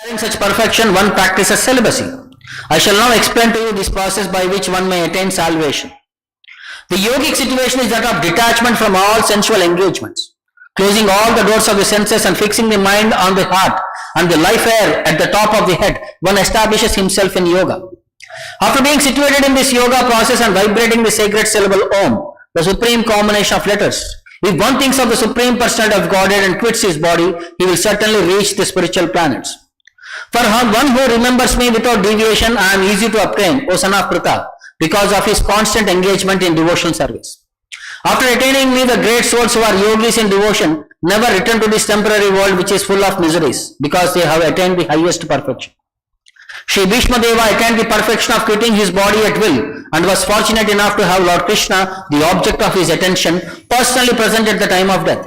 In such perfection, one practices celibacy. I shall now explain to you this process by which one may attain salvation. The yogic situation is that of detachment from all sensual engagements, closing all the doors of the senses and fixing the mind on the heart and the life air at the top of the head. One establishes himself in yoga. After being situated in this yoga process and vibrating the sacred syllable Om, the supreme combination of letters, if one thinks of the Supreme Personality of Godhead and quits his body, he will certainly reach the spiritual planets. For one who remembers me without deviation, I am easy to obtain, O son of Pritha, because of his constant engagement in devotional service. After attaining me, the great souls who are yogis in devotion never return to this temporary world which is full of miseries, because they have attained the highest perfection. Śrī Bhishma Deva attained the perfection of quitting his body at will and was fortunate enough to have Lord Krishna, the object of his attention, personally present at the time of death.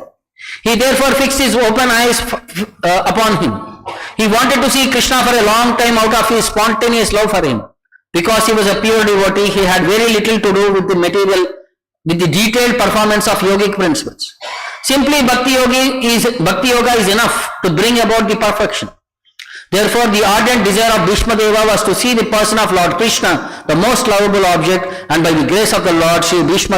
He therefore fixed his open eyes upon him. He wanted to see Krishna for a long time out of his spontaneous love for him. Because he was a pure devotee, he had very little to do with the detailed performance of yogic principles. Simply Bhakti Yoga is enough to bring about the perfection. Therefore, the ardent desire of Bhishma Deva was to see the person of Lord Krishna, the most lovable object, and by the grace of the Lord, Śrī Bhishma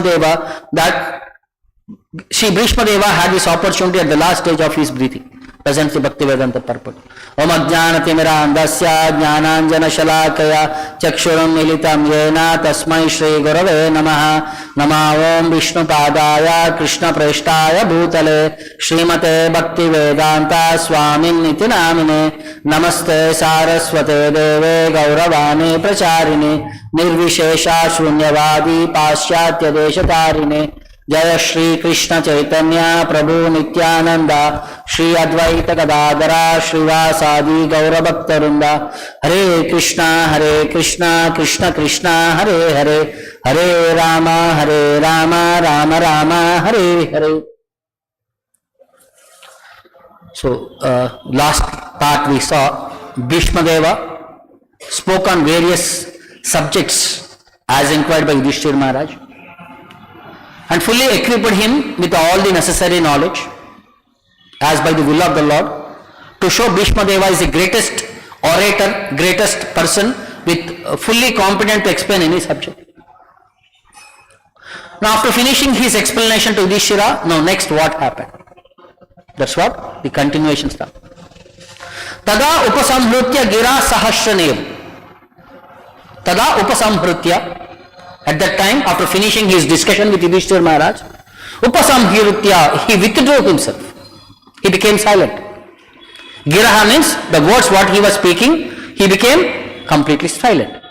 Deva had this opportunity at the last stage of his breathing. Presents the Bhaktivedanta purport. Om Ajnanatimirandasya Jnananjana Shalakaya Chakshuram Militam Yena Tasmai Shri Gurave Namaha Nama Om Vishnu Padaya Krishna Preshtaya Bhutale Srimate Bhaktivedanta Swamin Niti Namine Namaste Saraswate Deve Gauravane Pracharine Nirvishesha Shunyavadi Paschatya Deshatarine जय श्री कृष्ण चैतन्य प्रभु नित्यानंदा श्री अद्वैत गदाधरा श्रीवासादि गौरभक्तवृंदा हरे Krishna Krishna Krishna Hare Hare Hare Ram Ram Ram Hare Hare. So last part we saw Bhishma Deva spoke on various subjects as inquired by Yudhishthira Maharaj, and fully equipped him with all the necessary knowledge as by the will of the Lord, to show Bhishma Deva is the greatest orator, greatest person with fully competent to explain any subject. Now after finishing his explanation to Yudhishthira, now next what happened? That's what the continuation starts. Tada upasamhrutya gira sahasranev. Tada upasamhrutya. At that time, after finishing his discussion with Yudhishthira Maharaj, upasamhrutya, he withdrew himself. He became silent. Giraha means the words what he was speaking, he became completely silent.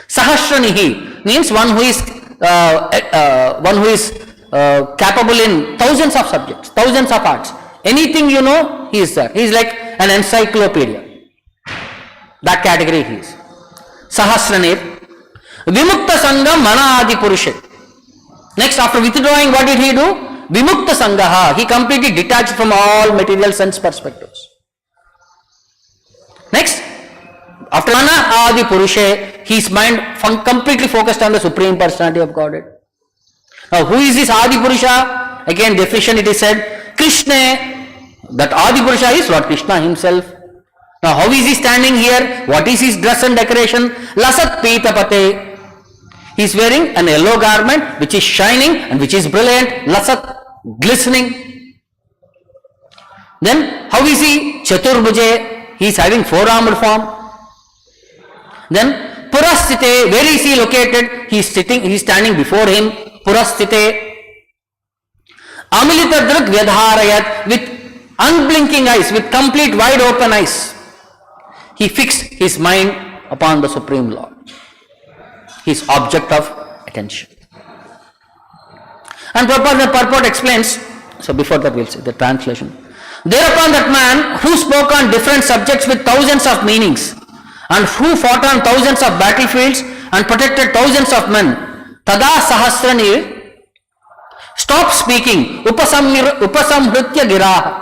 Sahasranihi means one who is capable in thousands of subjects, thousands of arts. Anything you know, he is there. He is like an encyclopedia. That category he is. Sahasranir. Vimukta Sangha Mana Adi Purushe. Next, after withdrawing, what did he do? Vimukta Sangaha. He completely detached from all material sense perspectives. Next, after Mana Adi Purushe, his mind completely focused on the Supreme Personality of Godhead. Now, who is this Adi Purusha? Again, definition it is said, Krishna. That Adi Purusha is Lord Krishna himself. Now, how is he standing here? What is his dress and decoration? Lasat Pitapate. He is wearing an yellow garment which is shining and which is brilliant, lasat, glistening. Then, how is he? Chaturbhuje. He is having four-armed form. Then, Purasthite. Where is he located? He is sitting. He is standing before him. Purasthite. Amilita Druk Vyadharayat. With unblinking eyes, with complete wide open eyes, he fixed his mind upon the Supreme Lord, his object of attention. And the purport explains, so before that we'll see the translation. Thereupon that man who spoke on different subjects with thousands of meanings, and who fought on thousands of battlefields and protected thousands of men, Tada Sahasranir, stopped speaking, Upasamhrutya Giraha.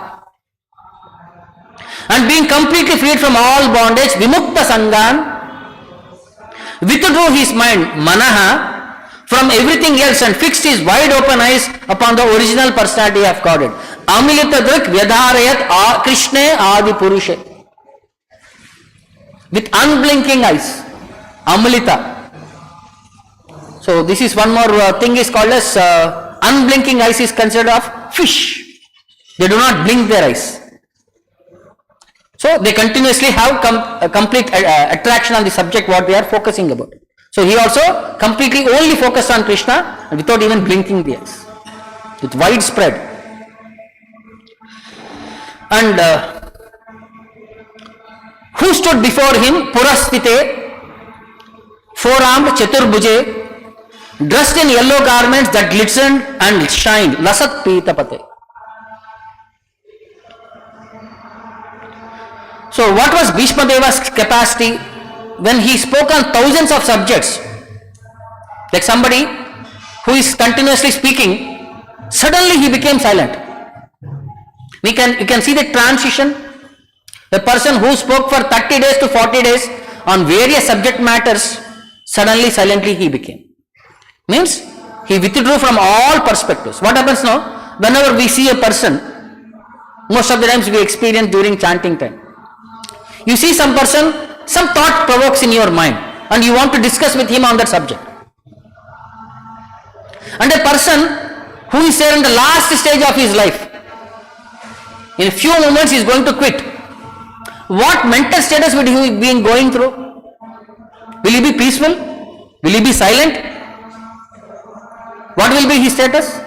And being completely freed from all bondage, Vimukta Sangan, withdrew his mind, Manaha, from everything else and fixed his wide open eyes upon the original personality of Godhead. Amilita Drik Vyadharayat Krishna Adi Purushe. with unblinking eyes. Amlita. So this is one more thing is called as unblinking eyes is considered of fish. They do not blink their eyes. So they continuously have complete attraction on the subject what they are focusing about. So he also completely only focused on Krishna without even blinking the eyes. With widespread. And who stood before him? Purastite, four-armed Chaturbhuje, dressed in yellow garments that glistened and shined. Lasat Pitapate. So what was Bhishma Deva's capacity when he spoke on thousands of subjects? Like somebody who is continuously speaking, suddenly he became silent. You can see the transition. The person who spoke for 30 days to 40 days on various subject matters, suddenly silently he became. Means he withdrew from all perspectives. What happens now? Whenever we see a person, most of the times we experience during chanting time. You see some person, some thought provokes in your mind and you want to discuss with him on that subject. And a person who is there in the last stage of his life, in a few moments he is going to quit. What mental status would he be going through? Will he be peaceful? Will he be silent? What will be his status?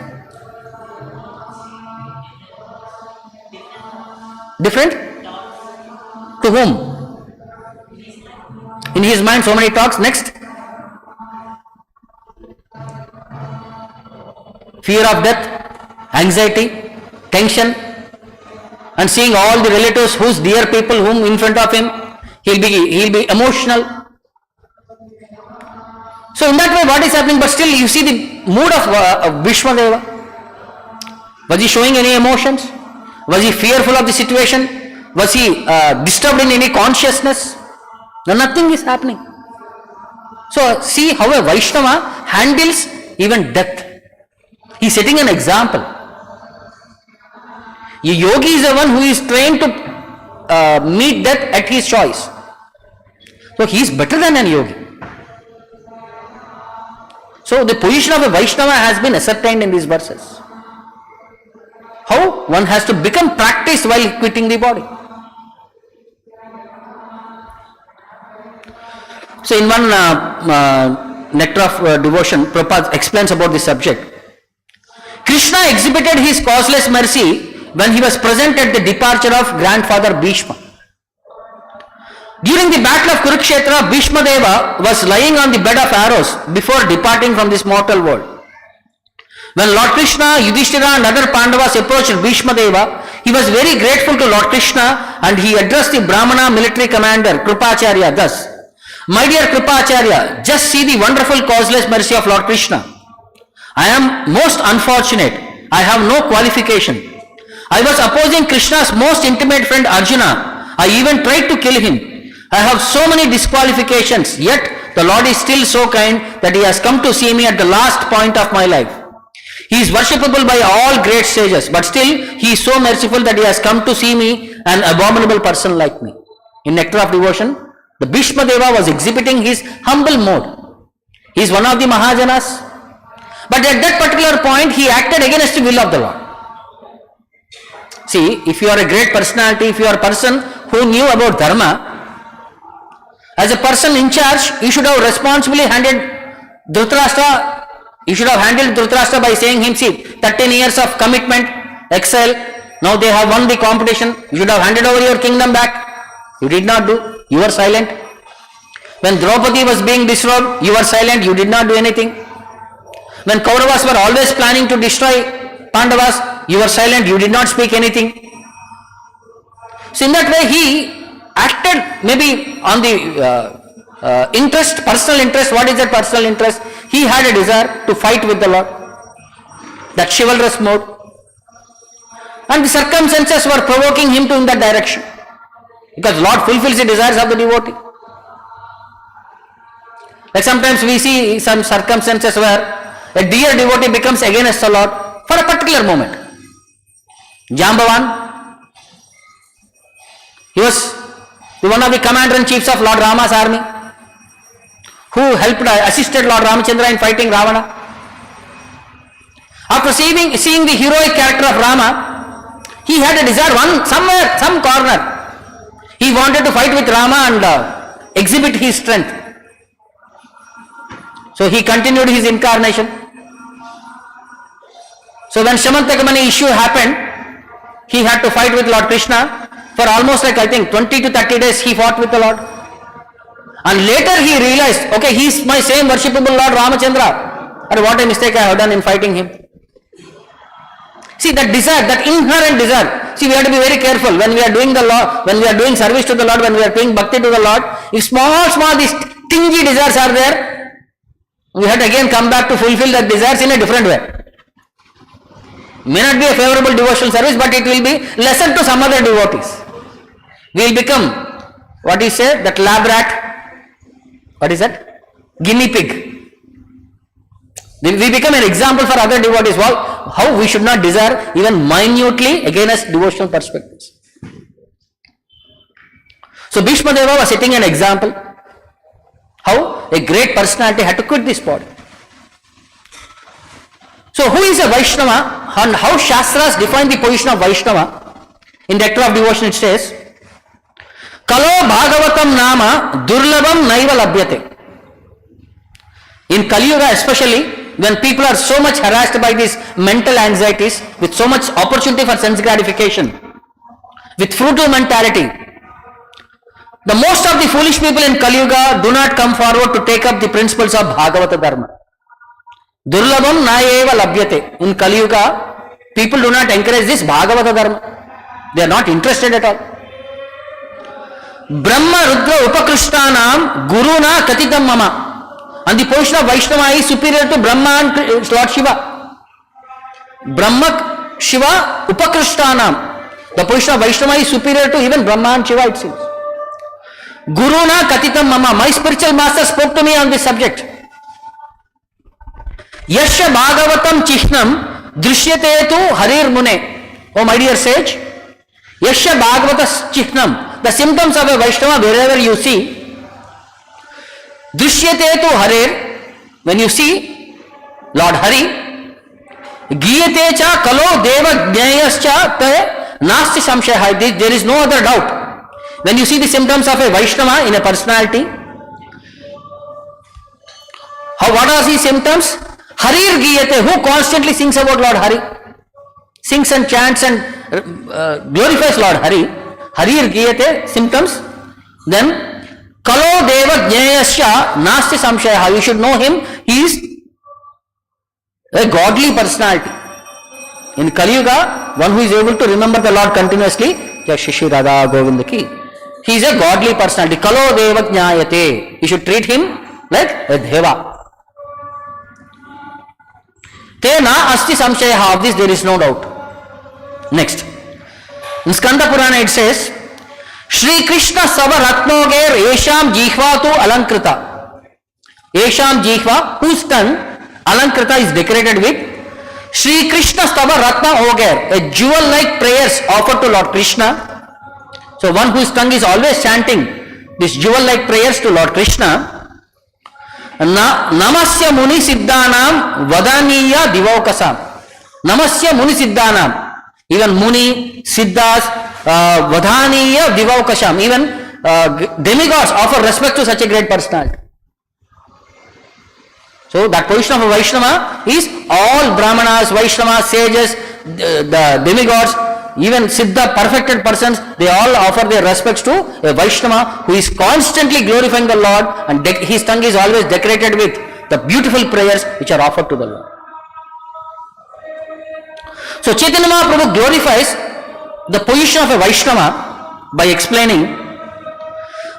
Different? To whom? In his mind so many talks. Next. Fear of death, anxiety, tension, and seeing all the relatives whose dear people whom in front of him, he'll be emotional. So in that way what is happening, but still you see the mood of Bhishma Deva. Was he showing any emotions? Was he fearful of the situation? Was he disturbed in any consciousness? No, nothing is happening. So see how a Vaishnava handles even death. He is setting an example. A yogi is the one who is trained to meet death at his choice. So he is better than a yogi. So the position of a Vaishnava has been ascertained in these verses. How? One has to become practiced while quitting the body. So in one Nectar of Devotion, Prabhupada explains about this subject. Krishna exhibited his causeless mercy when he was present at the departure of grandfather Bhishma. During the battle of Kurukshetra, Bhishma Deva was lying on the bed of arrows before departing from this mortal world. When Lord Krishna, Yudhishthira and other Pandavas approached Bhishma Deva, he was very grateful to Lord Krishna and he addressed the Brahmana military commander Kripacharya thus: My dear Kripacharya, just see the wonderful causeless mercy of Lord Krishna. I am most unfortunate. I have no qualification. I was opposing Krishna's most intimate friend Arjuna. I even tried to kill him. I have so many disqualifications, yet the Lord is still so kind that he has come to see me at the last point of my life. He is worshipable by all great sages, but still he is so merciful that he has come to see me, an abominable person like me. In Nectar of Devotion, the Bhishma Deva was exhibiting his humble mode. He is one of the Mahajanas, but at that particular point he acted against the will of the Lord. See, if you are a great personality, if you are a person who knew about Dharma, as a person in charge, you should have responsibly handled Dhritarashtra. You should have handled Dhritarashtra by saying him, see, 13 years of commitment, excel, now they have won the competition, you should have handed over your kingdom back. You did not do, you were silent. When Draupadi was being disrobed, you were silent, you did not do anything. When Kauravas were always planning to destroy Pandavas, you were silent, you did not speak anything. So in that way he acted maybe on the interest, personal interest. What is that personal interest? He had a desire to fight with the Lord, that chivalrous mode, and the circumstances were provoking him to in that direction, because Lord fulfills the desires of the devotee. Like sometimes we see some circumstances where a dear devotee becomes against the Lord for a particular moment. Jambavan, he was one of the commander-in-chiefs of Lord Rama's army, who assisted Lord Ramachandra in fighting Ravana. After seeing the heroic character of Rama, he had a desire, some corner. He wanted to fight with Rama and exhibit his strength. So he continued his incarnation. So when Shamantakamani issue happened, he had to fight with Lord Krishna. For almost 20 to 30 days he fought with the Lord. And later he realized, okay, he is my same worshipable Lord Ramachandra. And what a mistake I have done in fighting him. See that desire, that inherent desire. See, we have to be very careful when we are doing the Lord, when we are doing service to the Lord, when we are doing bhakti to the Lord. If small these stingy desires are there, we have to again come back to fulfill that desires in a different way. May not be a favorable devotional service, but it will be lesson to some other devotees. We will become, what do you say, that lab rat, what is that? Guinea pig. We become an example for other devotees. Well, how we should not desire even minutely again as devotional perspectives. So Bhishma Deva was setting an example how a great personality had to quit this body. So who is a Vaishnava and how Shastras define the position of Vaishnava? In Nectar of Devotion it says, Kalo Bhagavatam Nama Durlabam Naiva Labhyate. In Kali Yuga especially, when people are so much harassed by these mental anxieties, with so much opportunity for sense gratification, with frugal mentality, the most of the foolish people in Kali Yuga do not come forward to take up the principles of Bhagavata Dharma. Durlabam nayeva labhyate. In Kali Yuga, people do not encourage this Bhagavata Dharma. They are not interested at all. Brahma Rudra Upakrishnanam Guruna Katitam Mama. And the position of Vaishnava is superior to Brahma and Lord Shiva. Brahma, Shiva, Upakrishnanam. The position of Vaishnava is superior to even Brahma and Shiva, it seems. Guruna Katitam Mama. My spiritual master spoke to me on this subject. Yasya Bhagavatam Chihnam Drishyate tu Harir Mune. Oh my dear sage, Yasya Bhagavata Chihnam. The symptoms of a Vaishnava wherever you see, Drishyate tu Harir, when you see Lord Hari, Giyate cha kalo deva jnayascha te nasti samshaya. There is no other doubt. When you see the symptoms of a Vaishnava in a personality, what are these symptoms? Harir Giyate, who constantly sings about Lord Hari, sings and chants and glorifies Lord Hari. Harir Giyate, symptoms. Then Kalo Deva Jnayasya Nasti Samshaya. You should know him. He is a godly personality. In Kali Yuga, one who is able to remember the Lord continuously, Shishi Radha Govinda ki. He is a godly personality. Kalo Deva Jnayate. You should treat him like a Deva. Te na asti samshaya. Of this there is no doubt. Next. In Skanda Purana it says, Śrī Kṛṣṇa Sava Ratnoger Esham Jihva tu Alankrita. Esham Jihva, whose tongue Alankrita is decorated with Śrī Kṛṣṇa Sava Ratna Oger, a jewel-like prayers offered to Lord Krishna. So one whose tongue is always chanting this jewel-like prayers to Lord Krishna. Namasya Muni Siddhanam Vadaniya Divaukasam. Namasya Muni Siddhanam. Even Muni, Siddhas, Vadhaniya Divaukasham, even demigods offer respect to such a great personality. So that position of a Vaishnava is all Brahmanas, Vaishnavas, sages, the demigods, even Siddha, perfected persons, they all offer their respects to a Vaishnava who is constantly glorifying the Lord, and his tongue is always decorated with the beautiful prayers which are offered to the Lord. So Chaitanya Mahaprabhu glorifies the position of a Vaishnava by explaining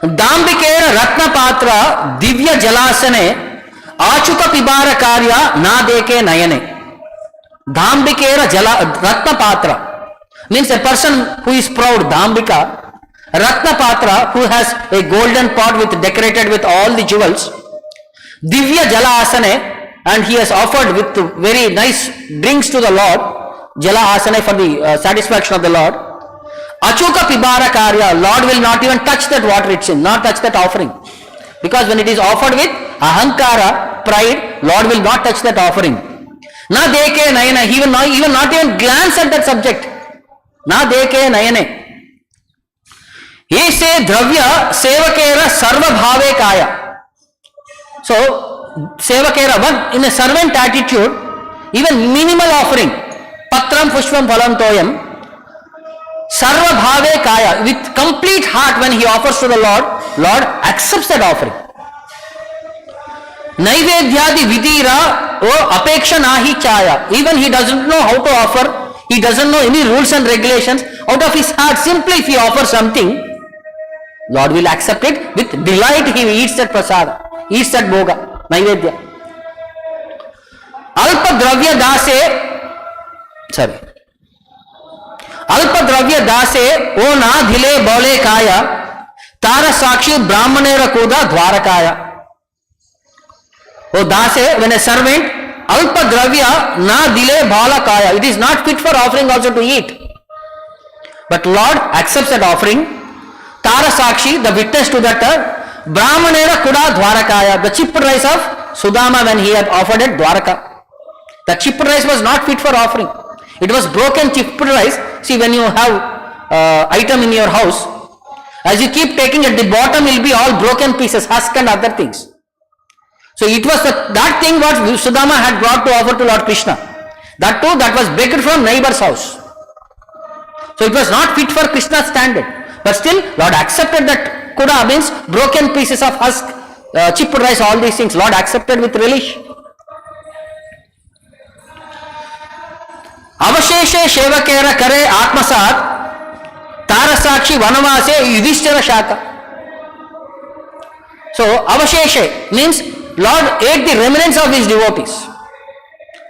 Dambikera Ratna Patra Divya Jalasane Achuka Pibara Karya Na Deke Nayane. Dambikera Ratna Patra means a person who is proud, Dambika. Ratna Patra, who has a golden pot decorated with all the jewels. Divya Jala Asane, and he has offered with very nice drinks to the Lord. Jala Asane for the satisfaction of the Lord. Achuka pibara karya, Lord will not even touch that water itself, not touch that offering. Because when it is offered with ahankara, pride, Lord will not touch that offering. Na deke nayana, he will not even glance at that subject. Na deke nayane. He say dravya sevakera sarva bhave kaya. So, sevakera, one in a servant attitude, even minimal offering, patram pushpam phalam toyam, sarva bhave kaya, with complete heart when he offers to the Lord, Lord accepts that offering. Naivedyadi vidira o apeksha nahi chaya. Even he doesn't know how to offer, he doesn't know any rules and regulations. Out of his heart, simply if he offers something, Lord will accept it with delight. He eats that prasada, eats that bhoga, naivedya. Alpa dravya dase, Alpa dravya dase o na dhile bole kaya, tara sakshi brahmanera koda dvarakaya. O dase, when a servant, alpa dravya na dile bala kaya, it is not fit for offering also to eat. But Lord accepts that offering. Tara sakshi, the witness to that, brahmanera kuda dvarakaya, the chipped rice of Sudama when he had offered it Dwaraka. The chipped rice was not fit for offering. It was broken chipped rice. See, when you have item in your house, as you keep taking at the bottom will be all broken pieces, husk and other things. So it was that thing what Sudama had brought to offer to Lord Krishna. That too, that was baked from neighbor's house. So it was not fit for Krishna's standard. But still, Lord accepted that kuda means broken pieces of husk, chipped rice, all these things. Lord accepted with relish. Avasheshe Shevakera Kare Atmasat Tarasakshi Vanavase Yudhishthira Shaka. So Avasheshe means Lord ate the remnants of his devotees.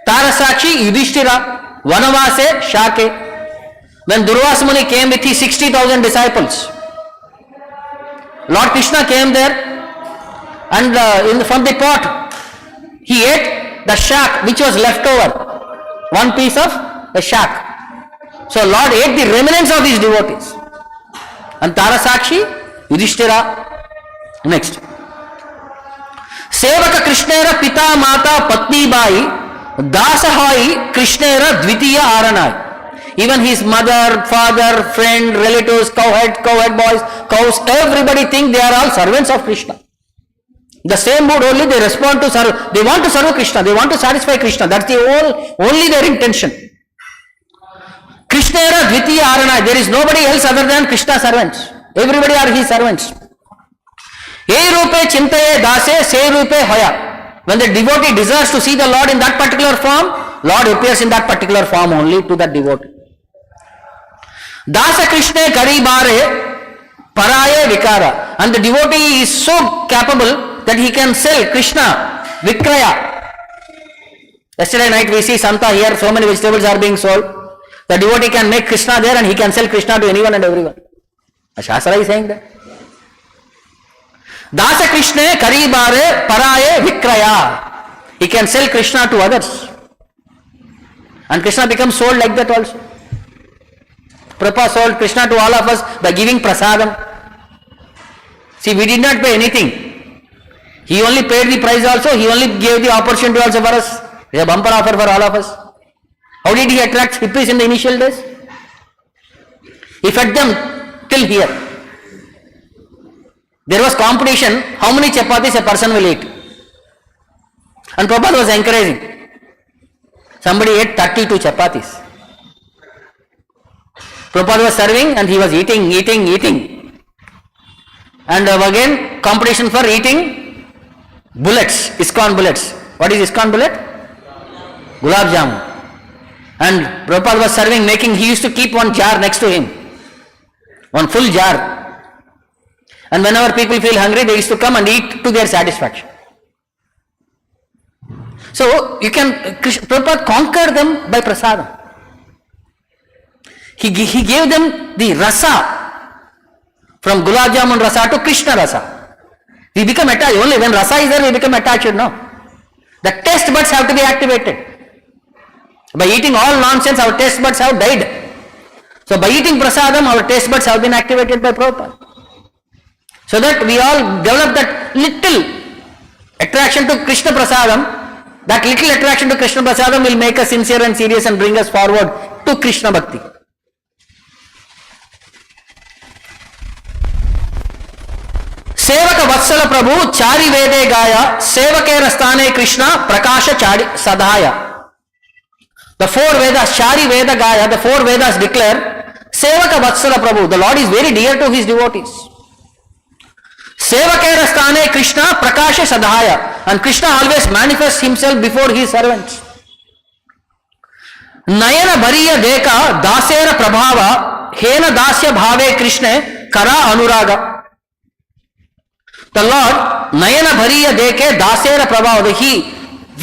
Tarasakshi Yudhishthira Vanavase Shake. When Durvasa Muni came with his 60,000 disciples, Lord Krishna came there and from the pot he ate the shack which was left over, one piece of the shack. So Lord ate the remnants of his devotees. And Tarasakshi Yudhishthira. Next. Sevaka Krishnera Pita Mata Patni Bai Dasahai Krishnera Dvitiya Aranai. Even his mother, father, friend, relatives, cowhead boys, cows, everybody think they are all servants of Krishna. The same mood only they respond to serve. They want to serve Krishna. They want to satisfy Krishna. That's the only their intention. Krishna era Dvitiya Arana. There is nobody else other than Krishna servants. Everybody are his servants. Ye rupe chintaye dase se rupe hoya. When the devotee desires to see the Lord in that particular form, Lord appears in that particular form only to that devotee. Dasa Krishna karibare paraye vikara. And the devotee is so capable that he can sell Krishna vikraya. Yesterday night we see Santa here, so many vegetables are being sold. The devotee can make Krishna there and he can sell Krishna to anyone and everyone. The Shastra is saying that. Dasa Krishna karibare paraye vikraya. He can sell Krishna to others. And Krishna becomes sold like that also. Prabhupada sold Krishna to all of us by giving prasadam. See, we did not pay anything. He only paid the price also. He only gave the opportunity also for us. It's a bumper offer for all of us. How did he attract hippies in the initial days? He fed them till here. There was competition. How many chapatis a person will eat? And Prabhupada was encouraging. Somebody ate 32 chapatis. Prabhupada was serving and he was eating. And again, competition for eating bullets, ISKCON bullets. What is ISKCON bullet? Gulab Jamun. And Prabhupada was serving, he used to keep one jar next to him. One full jar. And whenever people feel hungry, they used to come and eat to their satisfaction. So, Prabhupada conquered them by prasadam. He gave them the rasa, from Gulab Jamun rasa to Krishna rasa. We become attached. Only when rasa is there, we become attached, no? The taste buds have to be activated. By eating all nonsense, our taste buds have died. So by eating prasadam, our taste buds have been activated by Prabhupada. So that we all develop that little attraction to Krishna prasadam. That little attraction to Krishna prasadam will make us sincere and serious and bring us forward to Krishna bhakti. Sevaka Vatsala Prabhu Chari Vede Gaya Sevakera Sthane Krishna Prakasha Chari Sadhaya. The four Vedas, Chari Veda Gaya, the four Vedas declare Sevaka Vatsala Prabhu, the Lord is very dear to his devotees. Sevakera Sthane Krishna Prakasha Sadhaya, and Krishna always manifests himself before his servants. Nayana Bhariya Deka Dasera Prabhava Hena Dasya Bhave Krishna Kara Anuraga. The Lord, Nayana Bhariya Deke Dasera Prabhava, he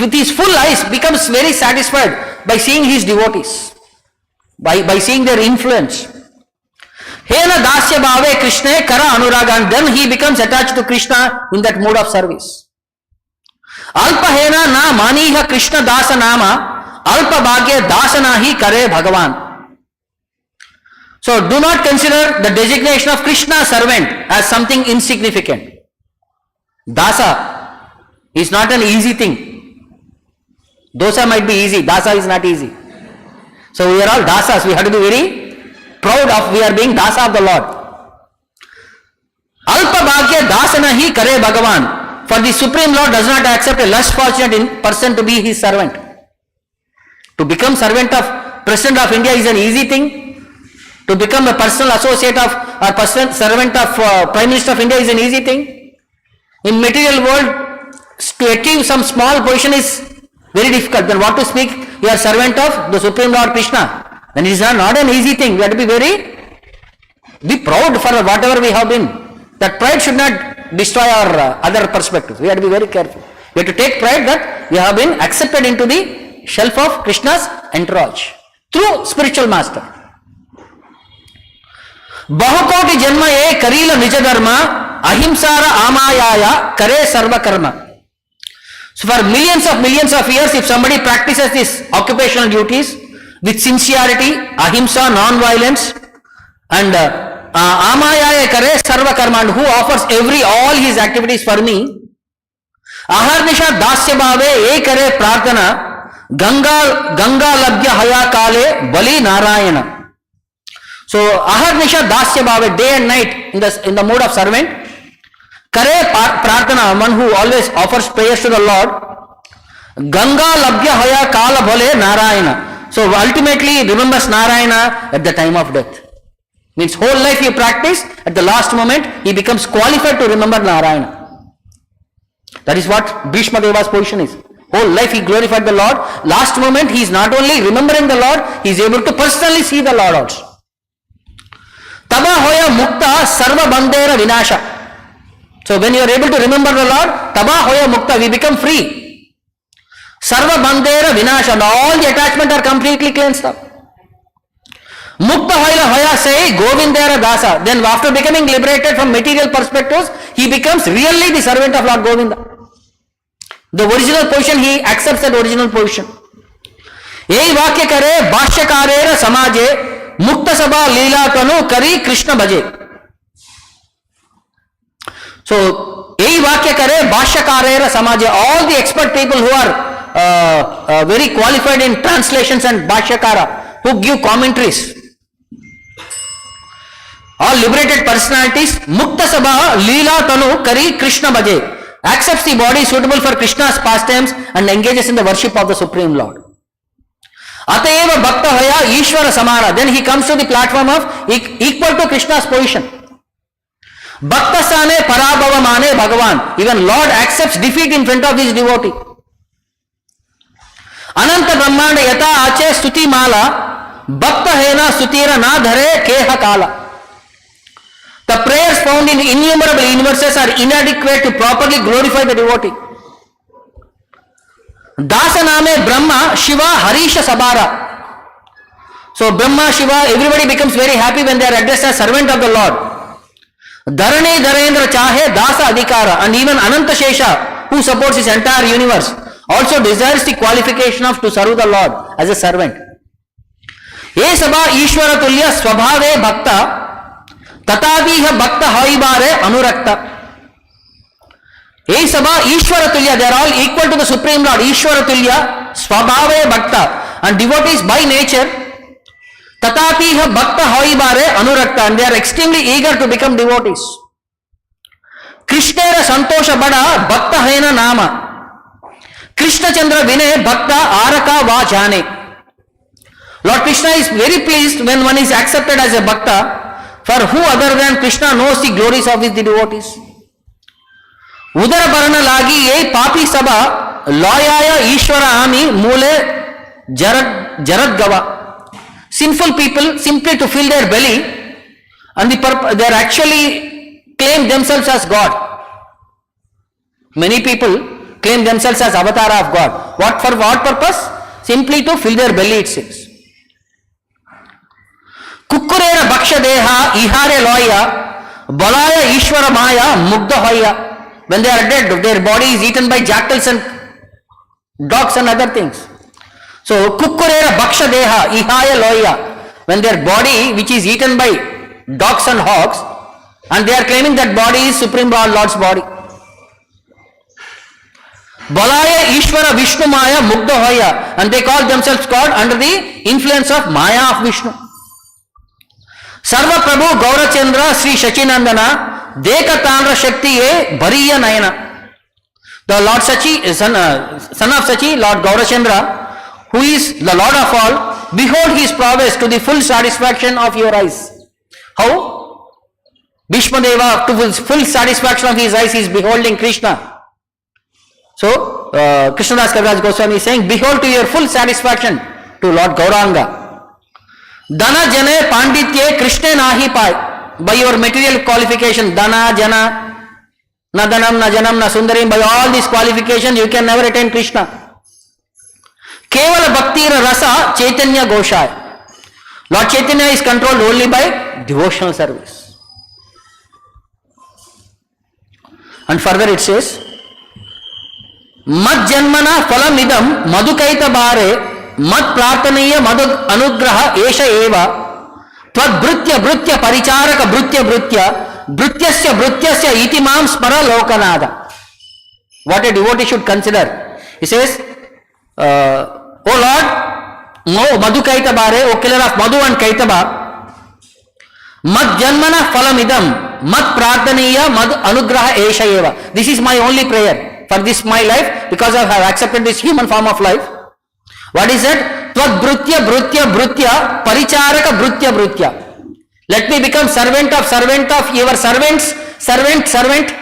with his full eyes becomes very satisfied by seeing his devotees, by seeing their influence. Hena Dasya Bhave Krishna Kara Anuraga, and then he becomes attached to Krishna in that mode of service. Alpa Hena Na Maniha Krishna Dasa Nama Alpa Bhagya Dasanahi Kare Bhagavan. So do not consider the designation of Krishna servant as something insignificant. Dasa is not an easy thing. Dosa might be easy, dasa is not easy. So we are all dasas, we have to be very proud of we are being dasa of the Lord. Alpa bhagya dasanahi kare Bhagavan. For the Supreme Lord does not accept a less fortunate person to be his servant. To become servant of President of India is an easy thing. To become a personal associate of or personal servant of Prime Minister of India is an easy thing. In material world, to achieve some small position is very difficult. Then what to speak? You are servant of the Supreme Lord Krishna. Then it is not an easy thing. We have to be proud for whatever we have been. That pride should not destroy our other perspectives. We have to be very careful. We have to take pride that we have been accepted into the shelf of Krishna's entourage through spiritual master. Bahukoti janma e karila nija dharma ahimsara amayaya kare sarva karma. So for millions of years, if somebody practices these occupational duties with sincerity, ahimsa, non-violence, and amayaya kare sarva karma, and who offers all his activities for me, aharnisha dasya bhave e kare prarthana ganga labhya haya kale bali narayana. So aharnisha dasya bhave, day and night in the mode of servant. Kare prarthana, one who always offers prayers to the Lord. Ganga labhya haya kala bhale narayana. So ultimately remembers Narayana at the time of death. Means whole life he practice, at the last moment he becomes qualified to remember Narayana. That is what Bhishma Deva's position is. Whole life he glorified the Lord. Last moment he is not only remembering the Lord, he is able to personally see the Lord also. Taba hoya mukta sarva bandera vinasha. So when you are able to remember the Lord, taba hoya mukta, we become free. Sarva bandera vinasha, and all the attachment are completely cleansed up. Mukta hoya say Govindera Dasa. Then after becoming liberated from material perspectives, he becomes really the servant of Lord Govinda. The original position, he accepts that original position. Ei vakya kare bhashyakarera samaje Mukta Sabha Leela Tanu Kari Krishna Bhaje. So, Ei Vakya Kare Bhashyakarera Samaje, all the expert people who are very qualified in translations and Bhashyakara, who give commentaries, all liberated personalities, Mukta Sabha Leela Tanu Kari Krishna Bhaje, accepts the body suitable for Krishna's pastimes and engages in the worship of the Supreme Lord. Atayeva Bhakta Haya Ishvara Samana. Then he comes to the platform of equal to Krishna's position. Bhakta Sane Parabhava Mane Bhagavan. Even Lord accepts defeat in front of his devotee. Ananta Brahmanda Yata Ache Stuti Mala Bhakta Hena Sutira Na Dhare Keha Kala. The prayers found in innumerable universes are inadequate to properly glorify the devotee. Dasaname Brahma Shiva Harisha Sabara. So Brahma, Shiva, everybody becomes very happy when they are addressed as servant of the Lord. Dharani Dharendra Chahe Dasa Adhikara, and even Ananta Shesha, who supports his entire universe, also desires the qualification of to serve the Lord as a servant. ये सबा ईश्वर तुल्य स्वभावे भक्त तथापि भक्त हविबारे अनुरक्त. ये सबा ईश्वर तुल्य, they are all equal to the Supreme Lord. ईश्वर तुल्य स्वभावे भक्त, and devotees by nature. Tatapi bhakta havibare anurakta, and they are extremely eager to become devotees. Krishnera santosha bada bhakta haina nama. Krishna Chandra vinay bhakta araka va jane. Lord Krishna is very pleased when one is accepted as a bhakta, for who other than Krishna knows the glories of his devotees. Udara parana lagi ye papi sabha loyaya ishvara ami mule jarad gava. Sinful people simply to fill their belly, and they are actually claim themselves as God. Many people claim themselves as avatar of God. What for what purpose? Simply to fill their belly, it says. Kukkurera bhaksha deha ihare loya balaya ishvara maya mugdha hoya. When they are dead, their body is eaten by jackals and dogs and other things. So, kukkurera bhaksha deha ihaya loya, when their body, which is eaten by dogs and hogs, and they are claiming that body is Supreme Lord's body. Balaya Ishvara Vishnu Maya Mugdha Hoya, and they call themselves God under the influence of Maya of Vishnu. Sarva Prabhu Gaurachandra Sri Shachinandana Deka Tandra Shakti Ye Bhariya Nayana. The Lord Sachi, son of Sachi, Lord Gaurachandra, who is the Lord of all, behold his prowess to the full satisfaction of your eyes. How? Bhishma Deva, to full satisfaction of his eyes, he is beholding Krishna. So, Krishnadas Kaviraj Goswami is saying, behold to your full satisfaction to Lord Gauranga. Dana Jane Panditye Krishna Nahi Pai. By your material qualification, Dana, Jana, Na Danam, Na Janam, Na Sundarim, by all these qualifications, you can never attain Krishna. Kevala Bhakti Rasa Chaitanya Goshai. Lord Chaitanya is controlled only by devotional service. And further it says, Mad Janmana Phalamidam Madhukaita Bare Mad Prataniya Madhu Anugraha Esha Eva Tvad Bhrutya Bhrutya Paricharaka Bhrutya Bhrutya Bhrutyasya Bhrutyasya Itimam Spara Lokanada. What a devotee should consider. He says, O Lord, Madhu Kaitabare, O killer of Madhu and Kaitaba, Mad Janmana Phalamidam, Mad Prataniya, Mad Anugraha Eshayeva. This is my only prayer for this my life, because I have accepted this human form of life. What is it? Tvad Bhrutya Bhrutya Bhrutya Paricharaka Bhrutya Bhrutya. Let me become servant of your servants, servant.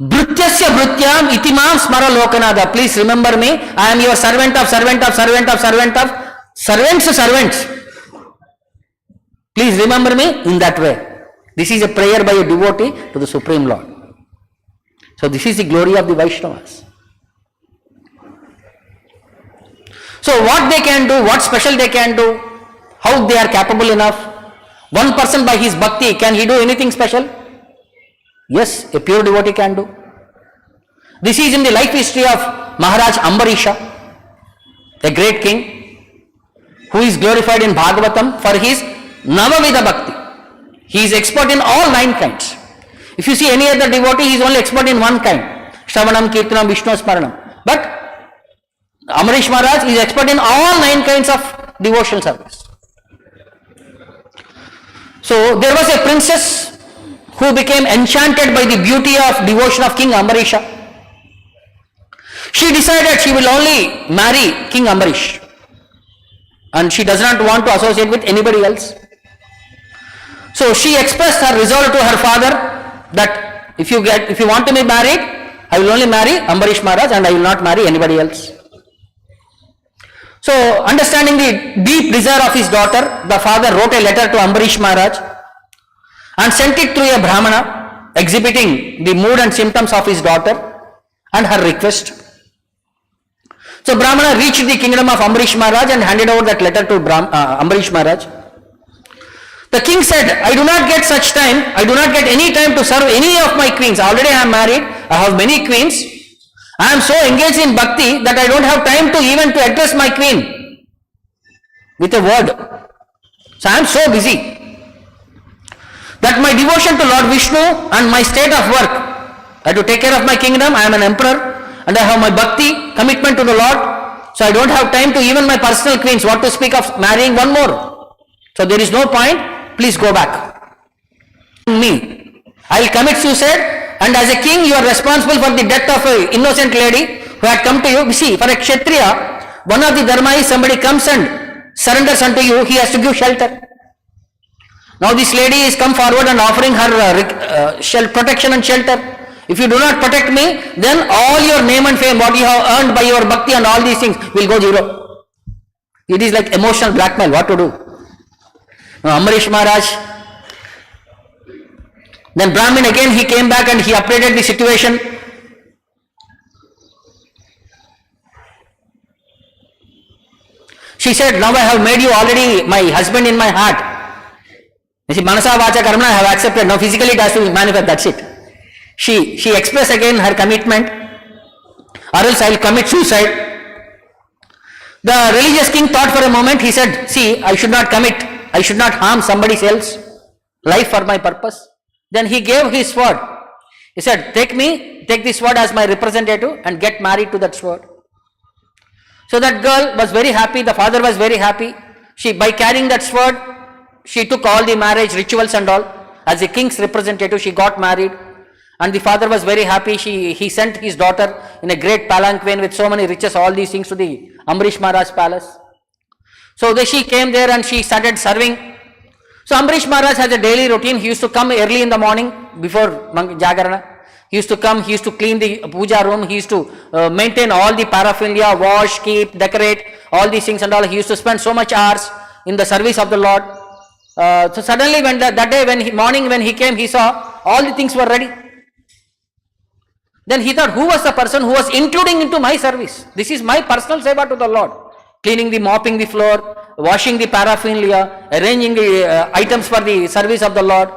Bhrutyasya Bhrutyam Itimam Smara Lokanada. Please remember me. I am your servants to servants. Please remember me in that way. This is a prayer by a devotee to the Supreme Lord. So this is the glory of the Vaishnavas. So what they can do, what special they can do, how they are capable enough. One person by his bhakti, can he do anything special? Yes, a pure devotee can do. This is in the life history of Maharaj Ambarisha, a great king, who is glorified in Bhagavatam for his Navavida Bhakti. He is expert in all 9 kinds. If you see any other devotee, he is only expert in one kind, Shravanam, Kirtanam, Vishnu Smaranam. But Amarish Maharaj is expert in all 9 kinds of devotional service. So there was a princess who became enchanted by the beauty of devotion of King Ambarisha. She decided she will only marry King Ambarish, and she does not want to associate with anybody else. So she expressed her resolve to her father that if you want to be married, I will only marry Ambarish Maharaj and I will not marry anybody else. So understanding the deep desire of his daughter, the father wrote a letter to Ambarish Maharaj and sent it through a Brahmana, exhibiting the mood and symptoms of his daughter and her request. So Brahmana reached the kingdom of Ambarish Maharaj and handed over that letter to Ambarish Maharaj. The king said, I do not get such time, I do not get any time to serve any of my queens. Already I am married, I have many queens. I am so engaged in bhakti that I don't have time to even to address my queen. with a word. So I am so busy that my devotion to Lord Vishnu and my state of work, I have to take care of my kingdom, I am an emperor, and I have my bhakti, commitment to the Lord, so I don't have time to even my personal queens, what to speak of marrying one more. So there is no point, please go back. Me, I will commit suicide, and as a king you are responsible for the death of an innocent lady who had come to you. See, for a Kshatriya, one of the dharma is somebody comes and surrenders unto you, he has to give shelter. Now this lady is come forward and offering her protection and shelter. If you do not protect me, then all your name and fame, what you have earned by your bhakti and all these things will go zero. It is like emotional blackmail, what to do? Now Ambarish Maharaj, then Brahmin again he came back and he updated the situation. She said, now I have made you already my husband in my heart. You see, Manasa Vacha Karma I have accepted. Now physically it has to manifest, that's it. She expressed again her commitment, or else I will commit suicide. The religious king thought for a moment, he said, see, I should not commit, I should not harm somebody else's life for my purpose. Then he gave his sword. He said, take this sword as my representative and get married to that sword. So that girl was very happy, the father was very happy. By carrying that sword, she took all the marriage rituals and all. As a king's representative, she got married. And the father was very happy. He sent his daughter in a great palanquin with so many riches, all these things to the Ambarish Maharaj palace. So she came there and she started serving. So Ambarish Maharaj has a daily routine. He used to come early in the morning before Jagarana. He used to come, he used to clean the puja room, he used to maintain all the paraphernalia, wash, keep, decorate, all these things and all. He used to spend so much hours in the service of the Lord. So suddenly when that day, morning when he came, he saw all the things were ready. Then he thought, who was the person who was including into my service? This is my personal seva to the Lord. Cleaning mopping the floor, washing the paraphernalia, arranging the items for the service of the Lord.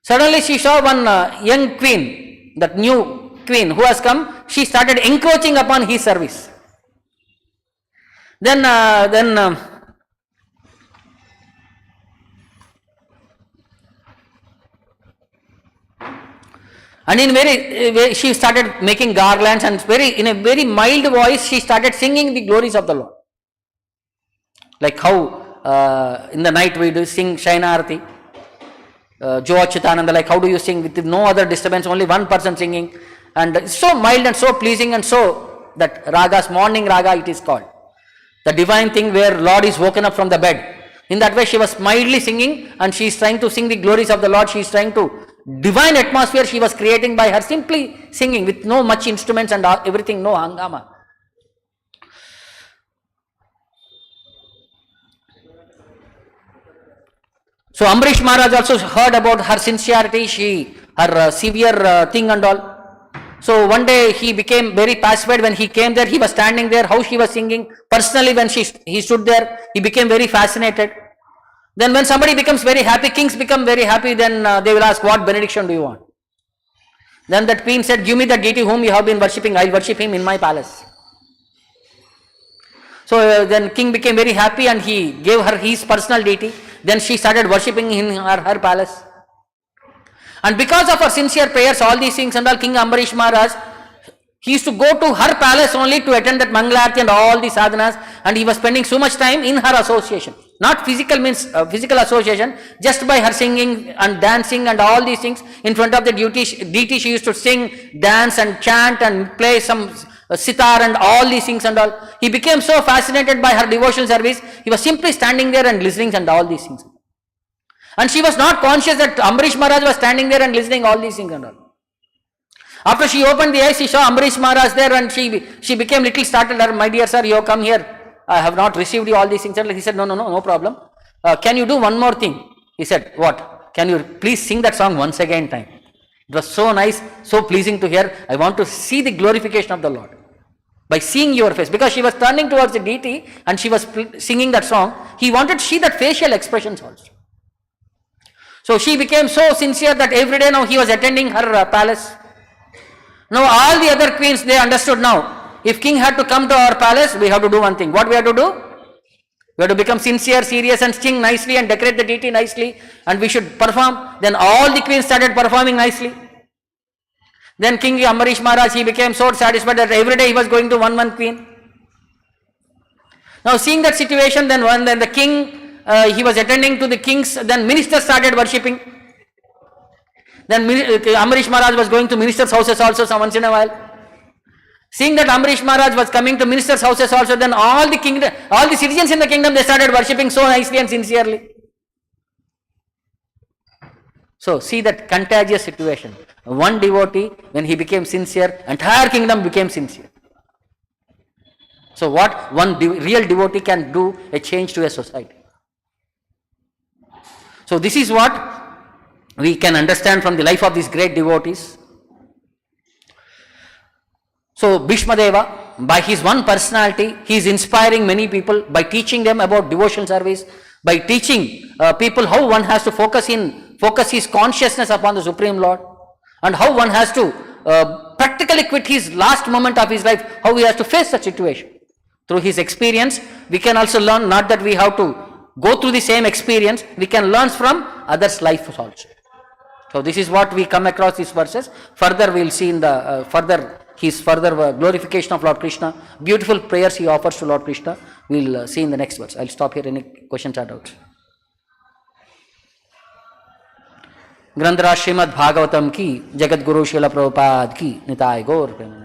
Suddenly she saw one young queen, that new queen who has come, she started encroaching upon his service. Then and she started making garlands and in a very mild voice she started singing the glories of the Lord. Like how in the night we do sing Shainarati, Jo Achyutananda, like how do you sing with no other disturbance, only one person singing, and it's so mild and so pleasing, and so that ragas, morning raga it is called. The divine thing where Lord is woken up from the bed. In that way she was mildly singing and she is trying to sing the glories of the Lord. She is trying to divine atmosphere she was creating by her simply singing with no much instruments and everything, no hangama. So Ambarish Maharaj also heard about her sincerity, her severe thing and all. So one day he became very pacified. When he came there, he was standing there, how she was singing. Personally when he stood there, he became very fascinated. Then when somebody becomes very happy, kings become very happy, then they will ask, what benediction do you want? Then that queen said, give me the deity whom you have been worshipping, I will worship him in my palace. So then king became very happy and he gave her his personal deity. Then she started worshipping in her palace. And because of her sincere prayers, all these things and all, King Ambarish Maharaj, he used to go to her palace only to attend that Mangalarti and all the sadhanas, and he was spending so much time in her association. Not physical means physical association, just by her singing and dancing and all these things. In front of the deity she used to sing, dance and chant and play some sitar and all these things and all. He became so fascinated by her devotional service, he was simply standing there and listening and all these things. And she was not conscious that Ambarish Maharaj was standing there and listening all these things and all. After she opened the eyes, she saw Ambarish Maharaj there and she became little startled. My dear sir, you have come here. I have not received you all these things. He said, no problem. Can you do one more thing? He said, what? Can you please sing that song once again time? It was so nice, so pleasing to hear. I want to see the glorification of the Lord by seeing your face. Because she was turning towards the deity and she was singing that song. He wanted to see that facial expressions also. So she became so sincere that every day now he was attending her palace. Now all the other queens, they understood now. If king had to come to our palace, we have to do one thing. What we have to do? We have to become sincere, serious and sing nicely and decorate the deity nicely, and we should perform. Then all the queens started performing nicely. Then King Ambarish Maharaj, he became so satisfied that every day he was going to one queen. Now seeing that situation, then the king, he was attending to the kings, then ministers started worshipping. Then Ambarish Maharaj was going to ministers' houses also once in a while. Seeing that Ambarish Maharaj was coming to ministers' houses also, then all the citizens in the kingdom, they started worshipping so nicely and sincerely. So see that contagious situation. One devotee, when he became sincere, entire kingdom became sincere. So what one real devotee can do a change to a society. So this is what we can understand from the life of these great devotees. So Bhishma Deva, by his one personality, he is inspiring many people by teaching them about devotional service, by teaching people how one has to focus his consciousness upon the Supreme Lord, and how one has to practically quit his last moment of his life, how he has to face such situation. Through his experience, we can also learn, not that we have to go through the same experience, we can learn from others' lives also. So this is what we come across these verses. Further we will see in the his further glorification of Lord Krishna, beautiful prayers he offers to Lord Krishna. We will see in the next verse. I will stop here. Any questions or doubts? ग्रंथराज Shrimad Bhagavatam की, जगत गुरु श्रील प्रभुपाद की, निताय गौर प्रेम।